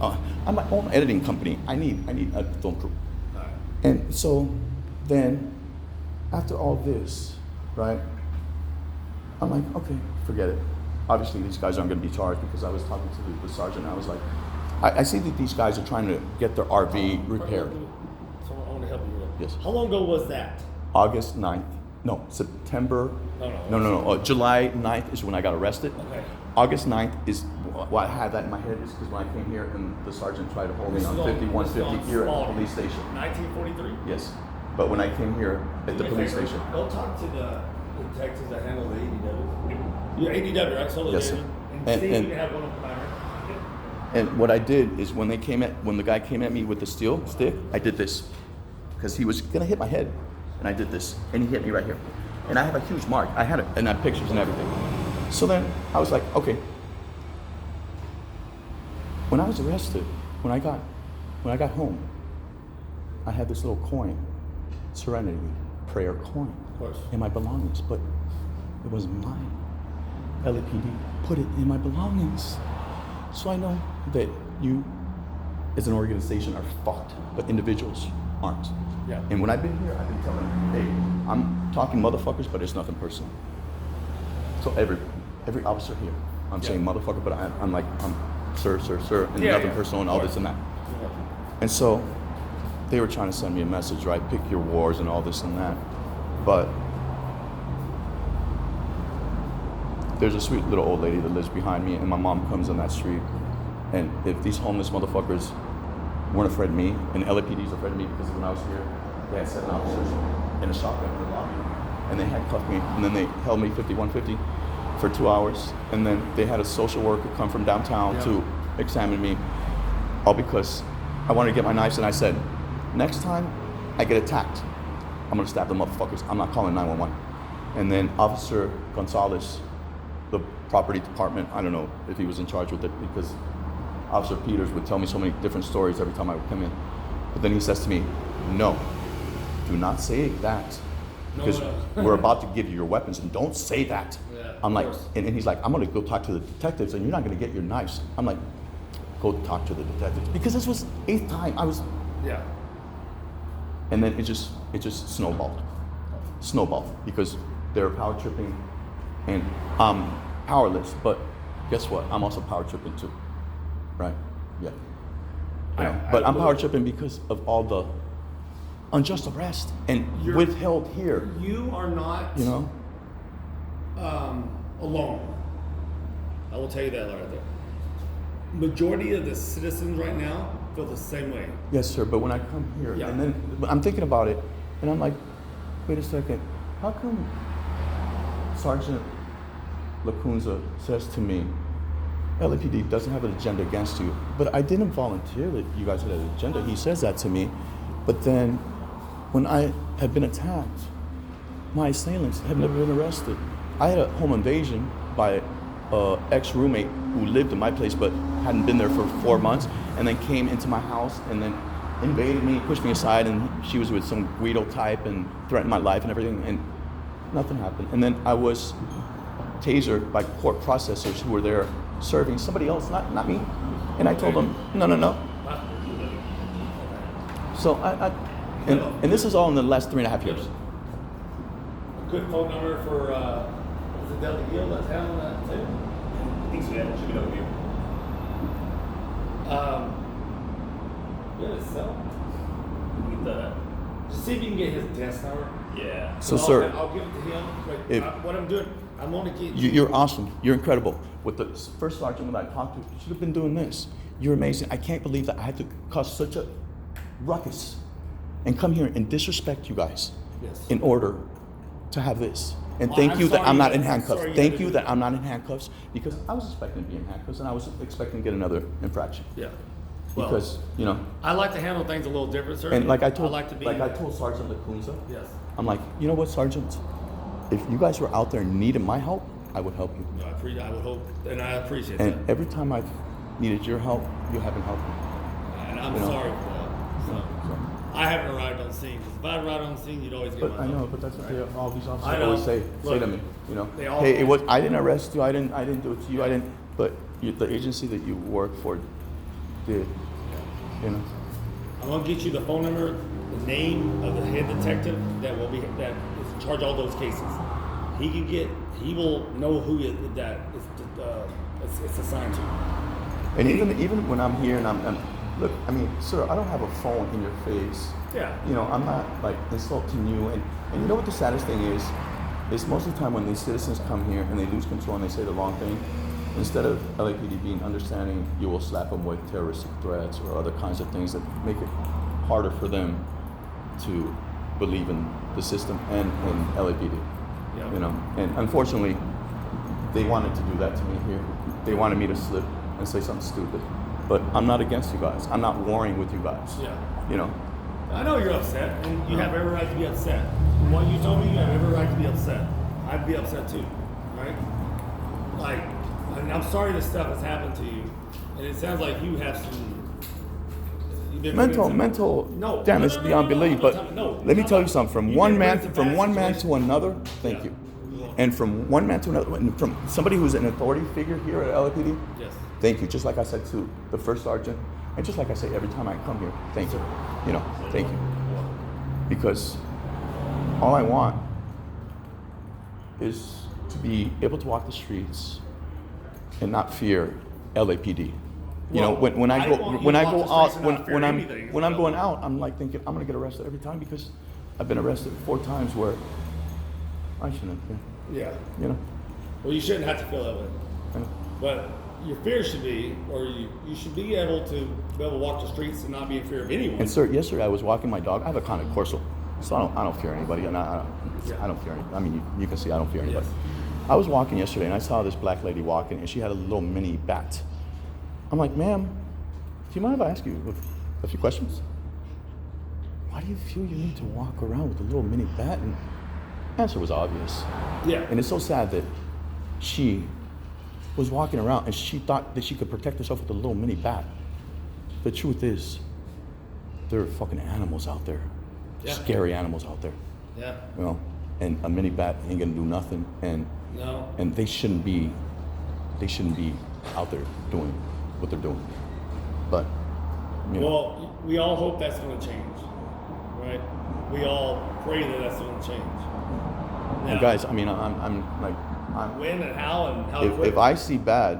I'm my own editing company. I need a film crew. All right. And so then, after all this, right, I'm like, okay, forget it. Obviously, these guys aren't going to be charged because I was talking to the sergeant. And I was like, I see that these guys are trying to get their RV repaired. So I want to help you. Yes. How long ago was that? August 9th. No, September. No. July 9th is when I got arrested. Okay. August 9th is, why I had that in my head is because when I came here and the sergeant tried to hold me on 5150 here at the police station. 1943? Yes. But when I came here at the police station. Go talk to the detectives that handle the ADW. You're ADW, right? Solo Yes, sir. And see if you have one of them. And what I did is when the guy came at me with the steel stick, I did this. Because he was gonna hit my head. And I did this. And he hit me right here. And I have a huge mark. I had it, and I had pictures and everything. So then I was like, okay. When I was arrested, when I got home, I had this little coin, Serenity prayer coin, Of course. in my belongings, but it wasn't mine. LAPD put it in my belongings. So I know that you, as an organization, are fucked, but individuals aren't. Yeah. And when I've been here, I've been telling them, hey, I'm talking motherfuckers, but it's nothing personal. So every officer here, I'm saying motherfucker, but I'm like, sir, and nothing personal and all this and that. Yeah. And so they were trying to send me a message, right? Pick your wars and all this and that. But there's a sweet little old lady that lives behind me, and my mom comes on that street. And if these homeless motherfuckers weren't afraid of me, and LAPD's afraid of me, because when I was here, they had 7 officers in a shotgun in the lobby, and they handcuffed me, and then they held me 5150 for 2 hours, and then they had a social worker come from downtown to examine me, all because I wanted to get my knives, and I said, next time I get attacked, I'm gonna stab the motherfuckers. I'm not calling 911. And then Officer Gonzalez, the property department, I don't know if he was in charge with it, because Officer Peters would tell me so many different stories every time I would come in. But then he says to me, no, do not say that, because we're about to give you your weapons, and don't say that. Yeah, I'm like, course. and he's like, I'm gonna go talk to the detectives, and you're not gonna get your knives. I'm like, go talk to the detectives, because this was 8th time I was. Yeah. And then it just snowballed, because they're power tripping, and I'm powerless. But guess what? I'm also power tripping too, right? Yeah. But I'm power tripping because of all the unjust arrest and withheld here. You are not, alone. I will tell you that right there. Majority of the citizens right now feel the same way. Yes, sir. But when I come here, Yeah. and then I'm thinking about it, and I'm like, wait a second. How come Sergeant Lacunza says to me, LAPD doesn't have an agenda against you, but I didn't volunteer that you guys had an agenda. He says that to me. But then when I had been attacked, my assailants have never been arrested. I had a home invasion by an ex-roommate who lived in my place but hadn't been there for 4 months, and then came into my house and then invaded me, pushed me aside, and she was with some Guido type and threatened my life and everything, and nothing happened. And then I was tasered by court processors who were there serving somebody else, not me. And I told them, no. So and this is all in the last 3.5 years. A good phone number for is it Delta Gill that's handling that too? I think so, yeah, it should be over here. Yeah, so With the, just see if you can get his desk number. yeah. So, sir, I'll give it to him. if- What I'm doing, I'm only getting. you're awesome. You're incredible. With the first sergeant that I talked to, should have been doing this. You're amazing. I can't believe that I had to cause such a ruckus and come here and disrespect you guys Yes. in order to have this. And Well, thank I'm you that sorry I'm not you- in I'm handcuffs. sorry you Thank had to you do that that. I'm not in handcuffs, because I was expecting to be in handcuffs, and I was expecting to get another infraction. Yeah. Well, Because, I like to handle things a little different, sir. and like I told Sergeant Lacunza, Yes. I'm like, you know what, Sergeant? If you guys were out there and needed my help, I would help you. No, I would hope, and I appreciate And that. every time I've needed your help, you haven't helped me. And I'm you know. sorry for that. So, I haven't arrived on scene. Because if I arrived on scene, you'd always get But my I know, help. but that's what all these I officers know. always say Look, to me. they all- Hey, I didn't arrest you. I didn't do it to you. I didn't. But the agency that you work for did. You know. I'm gonna get you the phone number, the name of the head detective that is in charge of all those cases. He will know who it's assigned to. And even when I'm here and I'm look, I mean, sir, I don't have a phone in your face. Yeah. You know, I'm not like insulting you. And you know what the saddest thing is most of the time when these citizens come here and they lose control and they say the wrong thing, instead of LAPD being understanding, you will slap them with terroristic threats or other kinds of things that make it harder for them to believe in the system and in LAPD. Yeah. You know, and unfortunately, they wanted to do that to me here. They wanted me to slip and say something stupid. But I'm not against you guys. I'm not warring with you guys. Yeah. You know. I know you're upset, and you have every right to be upset. From what you told me, you have every right to be upset. I'd be upset too, right? Like, I'm sorry this stuff has happened to you, and it sounds like you have mental damage beyond belief. But let me tell you something. From one man to another. Thank you. And from one man to another, and from somebody who's an authority figure here at LAPD. Yes. Thank you. Just like I said to the first sergeant, and just like I say every time I come here. Thank you. You know. Thank you. Because all I want is to be able to walk the streets and not fear LAPD. You know, when I go out, when I'm going out, I'm like thinking I'm gonna get arrested every time because I've been arrested 4 times where I shouldn't have been. Yeah. You know. Well, you shouldn't have to feel that way. I know. But your fear should be, or you should be able to walk the streets and not be in fear of anyone. And sir, yesterday I was walking my dog. I have a Conde Corso, so I don't fear anybody, and I don't fear anybody. I mean, you can see I don't fear anybody. Yes. I was walking yesterday and I saw this black lady walking, and she had a little mini bat. I'm like, ma'am, do you mind if I ask you a few questions? Why do you feel you need to walk around with a little mini bat? And the answer was obvious. Yeah. And it's so sad that she was walking around and she thought that she could protect herself with a little mini bat. The truth is, there are fucking animals out there. Yeah. Scary animals out there. Yeah. You know, and a mini bat ain't gonna do nothing. And No. and they shouldn't be out there doing what they're doing. But you know, Well, we all hope that's going to change, right? We all pray that that's going to change. Now, and guys, I mean, I'm like, when and how quick? if I see bad,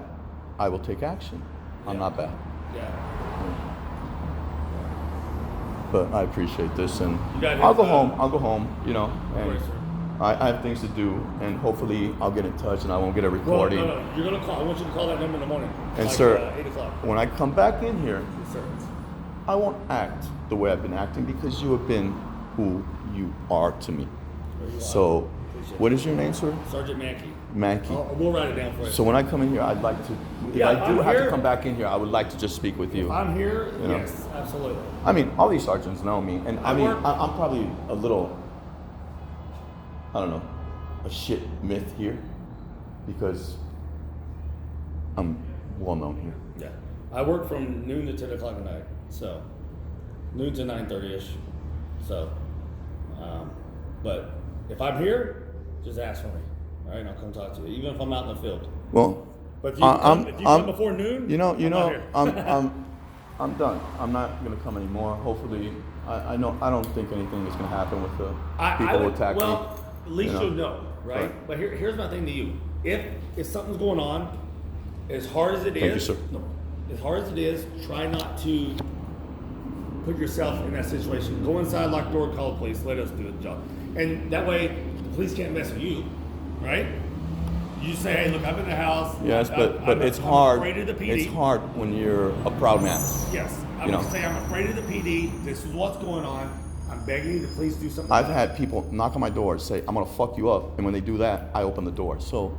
I will take action. I'm not bad. Yeah. But I appreciate this, and You got I'll his, go home, you know, and course, sir. I have things to do, and hopefully I'll get in touch and I won't get a Well, recording. no, you're going to call. I want you to call that number in the morning. And like, sir, 8 o'clock. when I come back in here, Yes, sir. I won't act the way I've been acting because you have been who you are to me. There you are. So, Appreciate what it. is your name, sir? Sergeant Mankey. Mankey. We'll write it down for you. So when I come in here, I'd like to, if Yeah, I do I'm have to here. come back in here, I would like to just speak with you. If I'm here, You know. yes, absolutely. I mean, all these sergeants know me, and I mean, work- I'm probably a little, I don't know, a shit myth here, because I'm well known here. Yeah. I work from noon to 10 o'clock at night, so noon to 9:30ish. So, but if I'm here, just ask for me. All right, and I'll come talk to you, even if I'm out in the field. Well, But if you, come before noon, you know, I'm not here. I'm done. I'm not gonna come anymore. Hopefully, I know I don't think anything is gonna happen with the people who attack me. Well, at least you know. you'll know, right? Right. But here's my thing to you: if something's going on, as hard as it is, Thank you, sir. No, as hard as it is, try not to put yourself in that situation. Go inside, lock the door, call the police. Let us do the job, and that way the police can't mess with you, right? You say, "Hey, look, I'm in the house." Yes, but I'm it's hard. Afraid of the PD. It's hard when you're a proud man. Yes, I'm You know. gonna say I'm afraid of the PD. This is what's going on. I'm begging you to please do something. I've about had people knock on my door and say, "I'm gonna fuck you up," and when they do that, I open the door. So,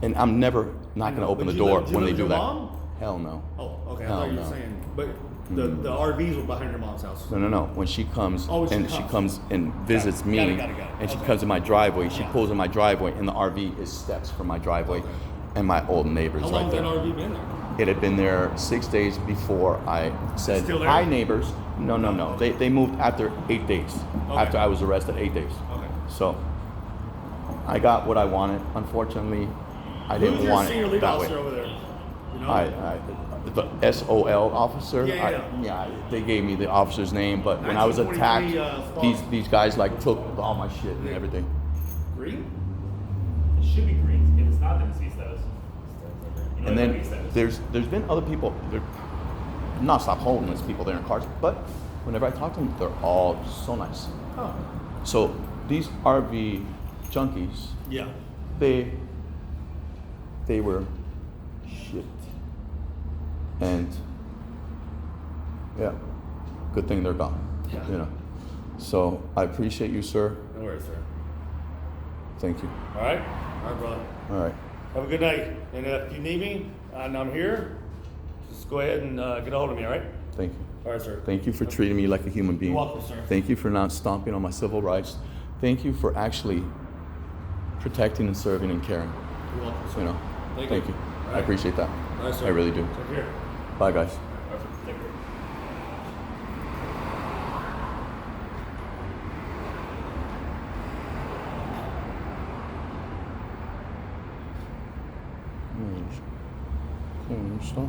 and I'm never not gonna open But the you door live- you when they live do with that. your mom? Hell no. Oh, okay. I Hell thought you were no. saying, but the RVs were behind your mom's house. No. When she comes Oh, when she and she comes. comes and visits Got it, me, got it. and she Okay. comes in my driveway, she Yeah. pulls in my driveway, and the RV is steps from my driveway, Okay. and my old neighbors How right long has there. that RV been there? It had been there 6 days before I said, Still there? "Hi, neighbors." No. Okay. They moved after 8 days. Okay. After I was arrested, 8 days. Okay. So I got what I wanted. Unfortunately, I Who's didn't your want senior it lead that officer way. over there? You know? the SOL officer. Yeah. They gave me the officer's name, but when I was attacked, 1943, these guys like took all my shit and everything. Green? It should be green. If it's not, then it's C status. You know, And it's then B status. there's been other people, they're not stop homeless people there in cars, but whenever I talk to them, they're all so nice. Oh. So these RV junkies, Yeah. they were shit. And yeah, good thing they're gone. Yeah. You know. So I appreciate you, sir. No worries, sir. Thank you. All right? All right, brother. All right. Have a good night. And if you need me, and I'm here, just go ahead and get a hold of me, all right? Thank you. All right, sir. Thank you for treating me like a human being. You're welcome, sir. Thank you for not stomping on my civil rights. Thank you for actually protecting and serving and caring. You're welcome, sir. You know. Thank Thank you. you. All I right. appreciate that. All right, sir. I really do. Take care. Bye, guys. All right, take care. Stop.